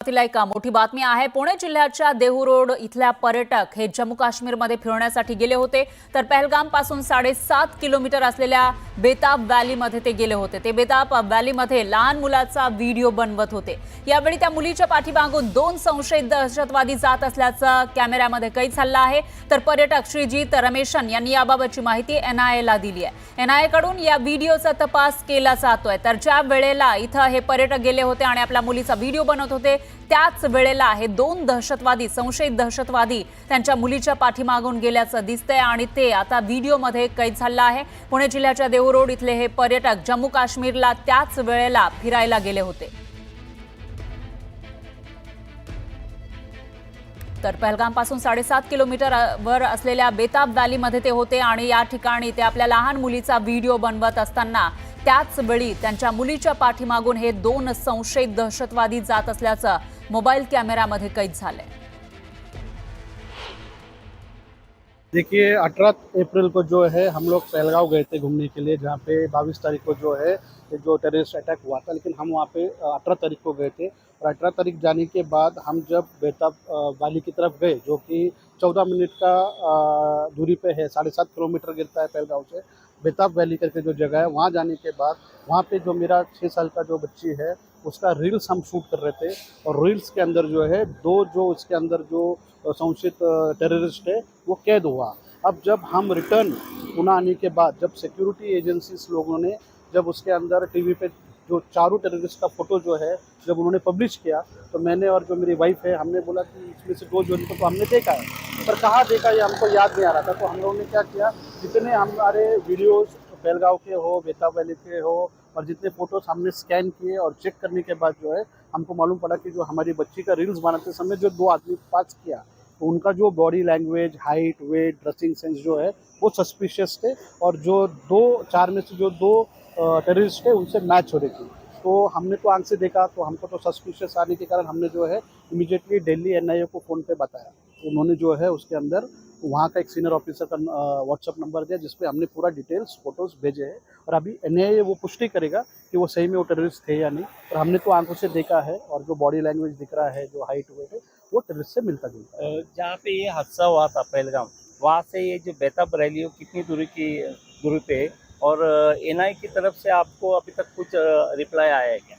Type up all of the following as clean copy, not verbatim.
तिला एक मोठी बातमी आहे। पुणे जिल्ह्याच्या देहू रोड इथल्या पर्यटक हे जम्मू काश्मीरमध्ये फिरण्यासाठी गेले होते। तर पहलगाम पासून 7.5 किलोमीटर असलेल्या बेताब व्हॅलीमध्ये ते गेले होते। ते बेताब व्हॅलीमध्ये लहान मुलाचा व्हिडिओ बनवत होते। यावेळी त्या मुलीच्या पाठीमागून 2 संशयित दहशतवादी जात असल्याचं कॅमेऱ्यामध्ये कैद झालं आहे। तर पर्यटक श्रीजीत रमेशन यांनी याबाबतची माहिती एनआयएला दिली आहे। एनआयए कडून या व्हिडिओचा तपास केला जातोय। तर ज्या वेळेला इथं हे पर्यटक गेले होते आणि आपल्या मुलीचा व्हिडिओ बनवत होते त्याच वेळेला हे 2 दहशतवादी संशयित दहशतवादी त्यांच्या मुलीच्या पाठीमागून गेल्याचं दिसतंय आणि ते आता व्हिडिओमध्ये कैद झालं आहे। पुणे जिल्ह्याच्या देहू रोड इथले हे पर्यटक जम्मू काश्मीरला त्याच वेळेला फिरायला गेले होते। तर पहलगाम पासून 7.5 किलोमीटर वर असलेल्या बेताब व्हॅलीमध्ये ते होते आणि या ठिकाणी ते आपल्या लहान मुलीचा व्हिडिओ बनवत असताना त्याच वेळी त्यांच्या मुलीच्या पाठीमागून हे 2 संशयित दहशतवादी जात असल्याचं मोबाईल कॅमेरामध्ये कैद झालंय। देखिए 18 अप्रैल को जो है हम लोग पहलगांव गए थे घूमने के लिए, जहाँ पे 22 तारीख को जो है जो टेररिस्ट अटैक हुआ था, लेकिन हम वहाँ पे 18 तारीख को गए थे। और 18 तारीख जाने के बाद हम जब बेताब वैली की तरफ गए, जो कि 14 मिनट का दूरी पे है, 7.5 किलोमीटर गिरता है पहलगांव से, बेताब वैली करके जो जगह है, वहाँ जाने के बाद वहाँ पे जो मेरा 6 साल का जो बच्ची है उसका रील्स हम शूट कर रहे थे। और रील्स के अंदर जो है 2 जो उसके अंदर जो संशयित टेररिस्ट है वो कैद हुआ। अब जब हम रिटर्न पुणे आने के बाद जब सिक्योरिटी एजेंसीज लोगों ने जब उसके अंदर टीवी पे जो चारों टेररिस्ट का फोटो जो है जब उन्होंने पब्लिश किया, तो मैंने और जो मेरी वाइफ है हमने बोला कि इसमें से 2 जोड़ी को तो हमने देखा है, पर कहाँ देखा ये हमको याद नहीं आ रहा था। तो हम लोगों ने क्या किया, जितने हमारे वीडियोस पहलगांव के हो, बेताब वैली के हो, और जितने फोटोज हमने स्कैन किए और चेक करने के बाद जो है हमको मालूम पड़ा कि जो हमारी बच्ची का रील्स बनाते समय जो 2 आदमी पास किया, तो उनका जो body language, height, weight, dressing sense जो है वो सस्पिशियस थे। और जो 4 में से जो 2 टेररिस्ट थे उनसे मैच हो रही थी। तो हमने तो आंख से देखा, तो हमको तो सस्पिशियस आने के कारण हमने जो है इमीडिएटली दिल्ली एनआईए को फ़ोन पे बताया। उन्होंने जो है उसके अंदर वहाँ का एक सीनियर ऑफिसर का व्हाट्सअप नंबर दिया, जिसपे हमने पूरा डिटेल्स फोटोज़ भेजे हैं। और अभी एनआईए वो पुष्टि करेगा कि वो सही में वो टेररिस्ट थे या नहीं। और हमने तो आंखों से देखा है, और जो बॉडी लैंग्वेज दिख रहा है, जो हाइट वेट है, वो टेररिस्ट से मिलता जुलता है। जहाँ पे ये हादसा हुआ था पहलगाम, वहाँ से ये जो बेताब रैली कितनी दूरी पे है, और एनआई की तरफ से आपको अभी तक कुछ रिप्लाई आया है क्या?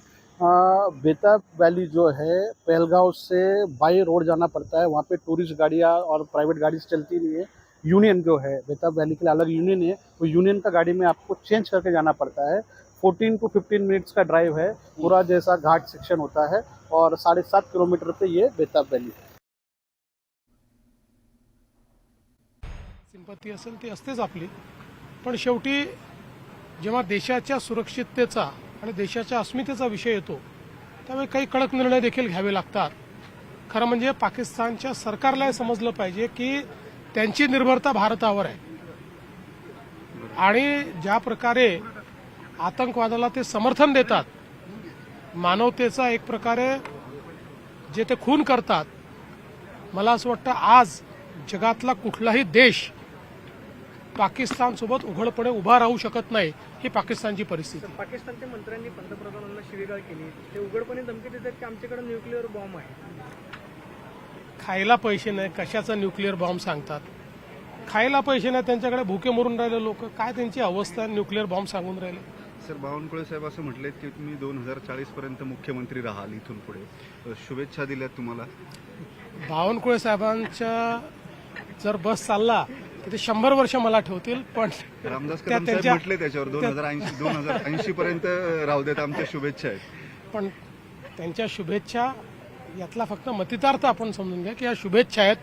बेताब वैली जो है पहलगांव से बाई रोड जाना पड़ता है। वहाँ पे टूरिस्ट गाड़ियाँ और प्राइवेट गाड़ी चलती नहीं है। यूनियन जो है बेताब वैली के लिए अलग यूनियन है, वो यूनियन का गाड़ी में आपको चेंज करके जाना पड़ता है। 14 to 15 मिनट्स का ड्राइव है, पूरा जैसा घाट सेक्शन होता है, और 7.5 किलोमीटर पे ये बेताब वैली है। सिंपत्ती असेल ती असतेच आपली, पण शेवटी जेव्हा देशाच्या सुरक्षिततेचा आणि देशाच्या अस्मितेचा विषय येतो त्यावेळी काही कडक निर्णय देखील घ्यावे लागतात। खरं म्हणजे पाकिस्तानच्या सरकारला हे समजलं पाहिजे की त्यांची निर्भरता भारतावर आहे, आणि ज्या प्रकारे आतंकवादाला ते समर्थन देतात, मानवतेचा एक प्रकारे जे ते खून करतात, मला असं वाटतं आज जगातला कुठलाही देश पाकिस्तान सोबत उघडपणे उभा राहू शकत नाही। ही पाकिस्तानची परिस्थिती। पाकिस्तानच्या मंत्र्यांनी पंतप्रधानांना शिवीगाळ केली, ते उघडपणे धमकी देतात की आमच्याकडे न्यूक्लिअर बॉम्ब आहे। खायला पैसे नाही, कशाचा न्यूक्लिअर बॉम्ब सांगतात? खायला पैसे नाही, त्यांच्याकडे भुके मरून राहिले लोक, काय त्यांची अवस्था न्यूक्लिअर बॉम्ब सांगून राहिले? सर, बावनकुळे साहेब असं म्हटलेत की तुम्ही 2040 पर्यंत मुख्यमंत्री राहाल इथून पुढे, शुभेच्छा दिल्यात तुम्हाला। बावनकुळे साहेबांच्या जर बस चालला तर ते 100 वर्ष मला ठेवतील, पण रामदास कदम साहेब म्हटले त्याच्यावर 2080 पर्यंत राहू देत, आमच्या शुभेच्छा आहेत। पण त्यांच्या शुभेच्छा यातला फक्त मतितार्थ आपण समजून घ्या की या शुभेच्छा आहेत,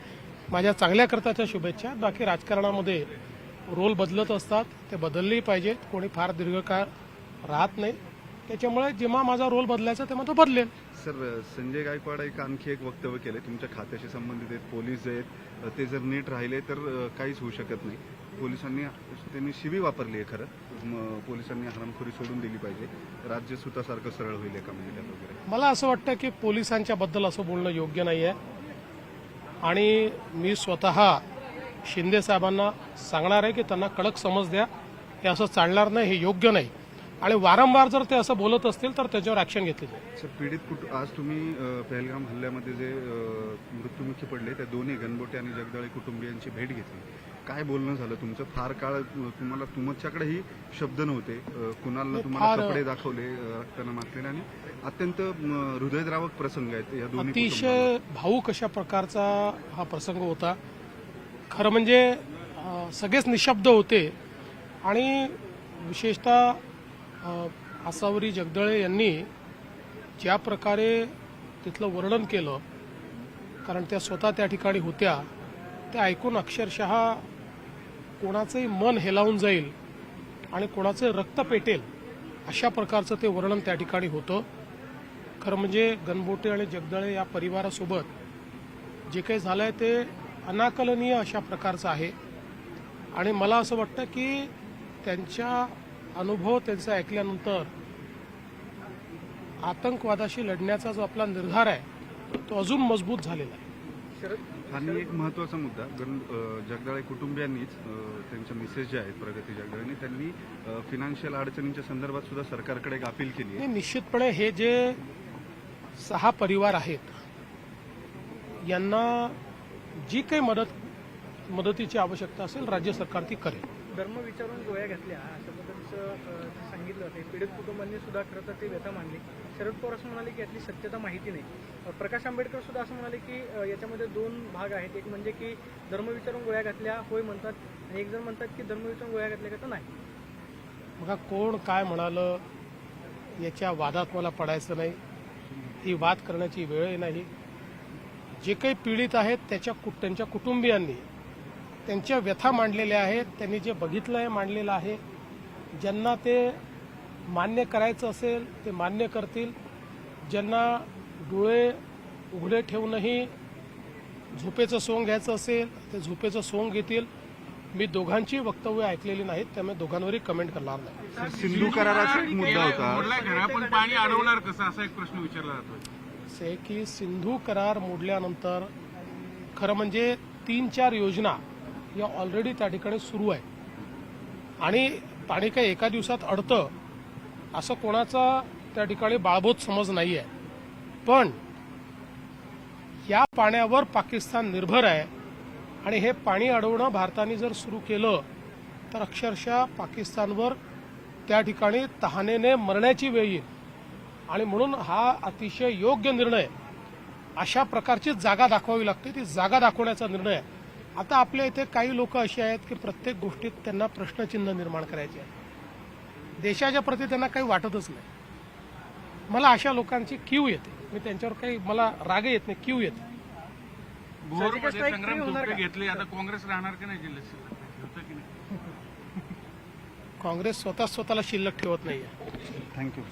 माझ्या चांगल्या करताच्या शुभेच्छा आहेत। बाकी राजकारणामध्ये रोल बदलत असतात, ते बदललेही पाहिजेत, कोणी फार दीर्घकाळ राहत नाही, त्याच्यामुळे जेव्हा माझा रोल बदलायचा तेव्हा तो बदलेल। सर, संजय गायकवाड आणखी एक वक्तव्य केले तुमच्या खात्याशी संबंधित आहेत, पोलीस आहेत, ते जर नीट राहिले तर काहीच होऊ शकत नाही। त्यांनी शिवी वापरली आहे, खरं पोलिसांनी हरामखोरी सोडून दिली पाहिजे, राज्य सुतासारखं सरळ होईल एका मिनिटात वगैरे। मला असं वाटतं की पोलिसांच्या बद्दल असं बोलणं योग्य नाही आहे, आणि मी स्वतः शिंदे साहेबांना सांगणार आहे की त्यांना कडक समज द्या, हे असं चालणार नाही, हे योग्य नाही। आणि वारंवार जर ते असं बोलत असतील तर त्याच्यावर ॲक्शन घेतली जाईल. सर, पीडित आज तुम्ही पहलगाम हल्ल्यामध्ये जे मृत्युमुखी पडले त्या दोन्ही गणबोटे आणि जगदाळे कुटुंबियांची भेट घेतली. काय बोलणं झालं तुमचं? फार काळ तुम्हाला तुमच्याकडेही शब्द नव्हते. कुणालनं तुम्हाला कपडे दाखवले रक्तानं माखलेले आणि अत्यंत हृदयद्रावक प्रसंग आहेत या दोन्ही अतिशय भावूक अशा प्रकारचा हा प्रसंग होता. खरं म्हणजे सगळेच निशब्द होते आणि विशेषतः आसावरी जगदळे यांनी ज्या प्रकारे तिथलं वर्णन केलं, कारण त्या स्वतः त्या ठिकाणी होत्या, ते ऐकून अक्षरशः कोणाचंही मन हेलावून जाईल आणि कोणाचं रक्त पेटेल अशा प्रकारचं ते वर्णन त्या ठिकाणी होतं. खरं म्हणजे गणबोटे आणि जगदळे या परिवारासोबत जे काही झालंय ते अनाकलनीय अशा प्रकारचं आहे आणि मला असं वाटतं की त्यांच्या अनुभव त्यांचा ऐकल्यानंतर आतंकवादाशी लढण्याचा जो आपला निर्धार आहे तो अजून मजबूत झालेला आहे. आणि एक महत्त्वाचा मुद्दा, जगदाळे कुटुंबियांनीच त्यांच्या मिसेस ज्या आहेत प्रगती जगदाळेंनी, त्यांनी फिनान्शियल अडचणींच्या संदर्भात सुद्धा सरकारकडे एक अपील केली आहे. निश्चितपणे हे जे 6 परिवार आहेत यांना जी काही मदतीची आवश्यकता असेल राज्य सरकार ती करेल. धर्म विचारून गोळ्या घातल्या अशा पद्धतीचं सांगितलं ते पीडित कुटुंबांनी सुद्धा खरं तर ते व्यथा मांडली. शरद पवार असं म्हणाले की यातली सत्यता माहिती नाही. प्रकाश आंबेडकर सुद्धा असं म्हणाले की याच्यामध्ये 2 भाग आहेत. एक म्हणजे की धर्म विचारून गोळ्या घातल्या होय म्हणतात आणि एक जण म्हणतात की धर्म विचारून गोळ्या घातल्या का तर नाही. बघा, कोण काय म्हणालं याच्या वादात मला पडायचं नाही. ही वाद करण्याची वेळ नाही. जे काही पीडित आहेत त्यांच्या कुटुंबियांनी त्यांच्या व्यथा मांडलेल्या आहेत. त्यांनी जे बघितलं आहे मांडलेलं आहे. ज्यांना ते मान्य करायचं असेल ते मान्य करतील. ज्यांना डोळे उघडे ठेवूनही झोपेचं सोंग घ्यायचं असेल ते झोपेचं सोंग घेतील. मी दोघांची वक्तव्य ऐकलेली नाहीत, त्यामुळे दोघांवरही कमेंट करणार नाही. सिंधू कराराचा एक मुद्दा होता. घरापण पाणी अडवणार कसं असा एक प्रश्न विचारला जातो. असं आहे की सिंधू करार मोडल्यानंतर खरं म्हणजे 3-4 योजना या ऑलरेडी त्या ठिकाणी सुरू आहे आणि पाणी काही एका दिवसात अडतं असं कोणाचा त्या ठिकाणी बाळबोध समज नाही आहे. पण या पाण्यावर पाकिस्तान निर्भर आहे आणि हे पाणी अडवणं भारताने जर सुरू केलं तर अक्षरशः पाकिस्तानवर त्या ठिकाणी तहानेने मरण्याची वेळ येईल आणि म्हणून हा अतिशय योग्य निर्णय. अशा प्रकारची जागा दाखवावी लागते. ती जागा दाखवण्याचा निर्णय आहे. आता आपल्या इथे काही लोक असे आहेत की प्रत्येक गोष्टीत त्यांना प्रश्नचिन्ह निर्माण करायचे आहे. देशाच्या प्रती त्यांना काही वाटतच नाही. मला अशा लोकांची कीव येते. मी त्यांच्यावर काही मला राग येत नाही, कीव येते. भोरमध्ये संग्राम धोके घेतले, आता काँग्रेस राहणार की नाही जिल्ह्यात? काँग्रेस स्वतःला शिल्लक ठेवत नाहीये. थँक्यू.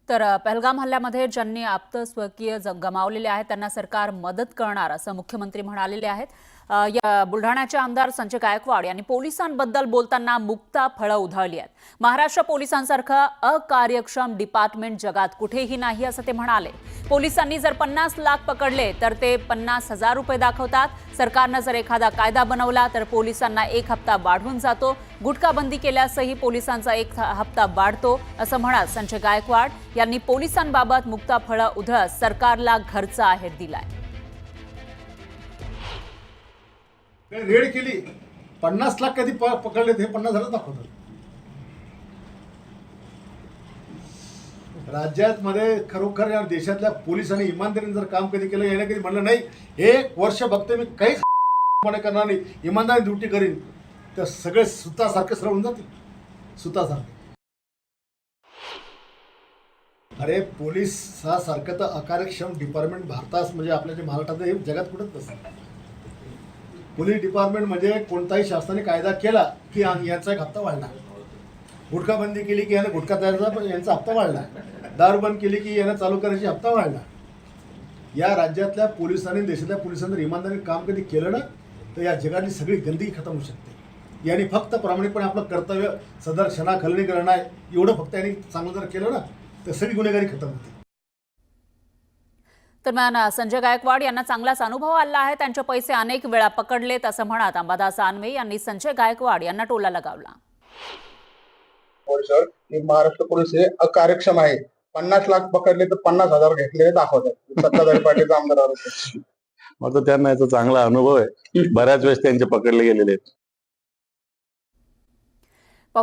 तर पहलगाम हल्ल्यामध्ये ज्यांनी आप्तस्वकीय गमावलेले आहेत त्यांना सरकार मदत करणार असं मुख्यमंत्री म्हणालेले आहेत. या बुलढाण्याचे आमदार संजय गायकवाड यांनी पोलिसांबद्दल बोलताना मुक्ता फळं उधळली आहेत. महाराष्ट्र पोलिसांसारखं अकार्यक्षम डिपार्टमेंट जगात कुठेही नाही असं ते म्हणाले. पोलिसांनी जर 50 लाख पकडले तर ते 50,000 रुपये दाखवतात. सरकारनं जर एखादा कायदा बनवला तर पोलिसांना 1 हप्ता वाढून जातो. गुटखाबंदी केल्यासही पोलिसांचा 1 हप्ता वाढतो असं म्हणत संजय गायकवाड यांनी पोलिसांबाबत मुक्ता फळं उधळत सरकारला घरचा आहेर दिलाय. रेड केली 50 लाख कधी पकडले ते 50,000 दाखवतात. राज्यात मध्ये खरोखर या देशातल्या पोलिसांनी इमानदारीने जर काम कधी केलं, याने कधी म्हणलं नाही 1 वर्ष बघते मी काहीच करणार नाही, इमानदारी ड्युटी करीन, तर सगळे सुतासारखे सरळ होऊन जातील. सुतासारखे. अरे पोलीस सारखं तर अकार्यक्षम डिपार्टमेंट भारतात म्हणजे आपल्या जे महाराष्ट्रात हे जगात कुठंच नसतं. पोलीस डिपार्टमेंट म्हणजे कोणताही शासनाने कायदा केला की यांचा 1 हप्ता वाढला. गुटखाबंदी केली की यानं गुटखा तयारचा यांचा हप्ता वाढला. दारू बंद केली की यानं चालू करायची हप्ता वाढला. या राज्यातल्या पोलिसांनी देशातल्या पोलिसांनी जर इमानदारीने काम कधी केलं ना तर या जगातली सगळी गंदगी खतम होऊ शकते. यांनी फक्त प्रामाणिकपणे आपलं कर्तव्य सदर क्षणाखलनी करणं आहे, एवढं फक्त यांनी चांगलं जर केलं ना तर सगळी गुन्हेगारी खतम होते. दरम्यान संजय गायकवाड यांना चांगलाच अनुभव आला आहे. त्यांचे पैसे अनेक वेळा पकडलेत असं म्हणत अंबादास आनवे यांनी संजय गायकवाड यांना टोला लगावला. की महाराष्ट्र पोलीस हे अकार्यक्षम आहे. 50 लाख पकडले तर 50,000 घेतले दाखवतात. सत्ताधारी पार्टीचा आमदार आरोप. मग त्यांना याचा चांगला अनुभव आहे. बऱ्याच वेळेस त्यांचे पकडले गेलेले आहेत.